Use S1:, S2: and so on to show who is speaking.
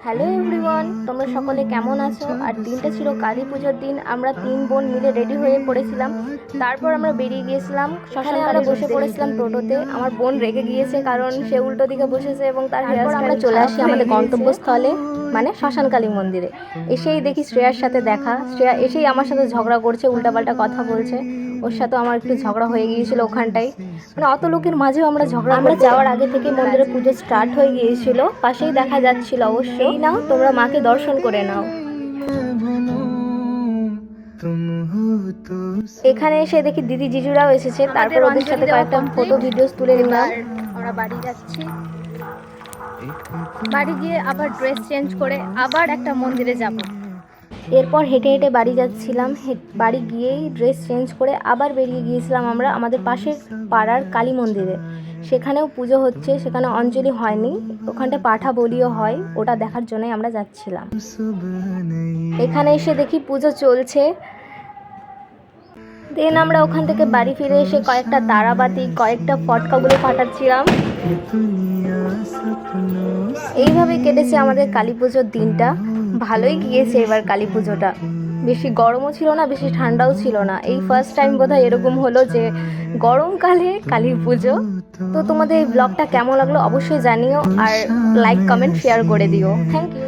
S1: Hello everyone, তোমরা সকলে কেমন আছো? আর দিনটা ছিল কালী পুজোর দিন। আমরা 3 বোন মিলে রেডি হয়ে পড়েছিলাম। তারপর আমরা বেরিয়ে গিয়েছিলাম শ্মশানে। আমরা বসে পড়েছিলাম টোটোতে। আমার বোন রেগে গিয়েছে কারণ সে উল্টো দিকে বসেছে এবং তার হেয়ার স্টাইল। আমরা চলে আসি আমাদের গন্তব্যস্থলে, মানে শ্মশান কালী মন্দিরে। এসেই দেখি শ্রেয়ার সাথে দেখা। শ্রেয়া এসেই আমার সাথে ঝগড়া করছে, উল্টাপাল্টা কথা বলছে। ওর সাথে আমার একটু ঝগড়া হয়ে গিয়েছিল ওখানটাই। মানে অত লোকের মাঝেও আমরা ঝগড়া। আমরা যাওয়ার আগে থেকে মন্দিরে পুজো স্টার্ট হয়ে গিয়েছিল, পাশেই দেখা যাচ্ছিল। অবশ্যই নাও, তোমরা মাকে দর্শন করে নাও। এখানে এসে দেখি দিদি জিজুরাও এসেছে। তারপর ওদের সাথে কয়েকটা ফটো ভিডিওস তুলে নিলাম। আমরা বাড়ি যাচ্ছি। বাড়ি গিয়ে আবার ড্রেস চেঞ্জ করে আবার একটা মন্দিরে যাব। এরপর হেঁটে হেঁটে বাড়ি যাচ্ছিলাম। বাড়ি গিয়েই ড্রেস চেঞ্জ করে আবার বেরিয়ে গিয়েছিলাম আমরা আমাদের পাশের পাড়ার কালী মন্দিরে। সেখানেও পুজো হচ্ছে, সেখানে অঞ্জলি হয়নি, ওখানটা পাঠা বলিও হয়, ওটা দেখার জন্যই আমরা যাচ্ছিলাম। এখানে এসে দেখি পুজো চলছে। দেন আমরা ওখান থেকে বাড়ি ফিরে এসে কয়েকটা তারাবাতি, কয়েকটা ফটকাগুলো ফাটাচ্ছিলাম। এইভাবে কেটেছে আমাদের কালী পুজোর দিনটা। ভালোই গিয়েছে এবার কালী পুজোটা। বেশি গরমও ছিল না, বেশি ঠান্ডাও ছিল না। এই ফার্স্ট টাইম বোধহয় এরকম হলো যে গরমকালে কালী পুজো। তো তোমাদের এই ব্লগটা কেমন লাগলো অবশ্যই জানিও, আর লাইক কমেন্ট শেয়ার করে দিও। Thank you.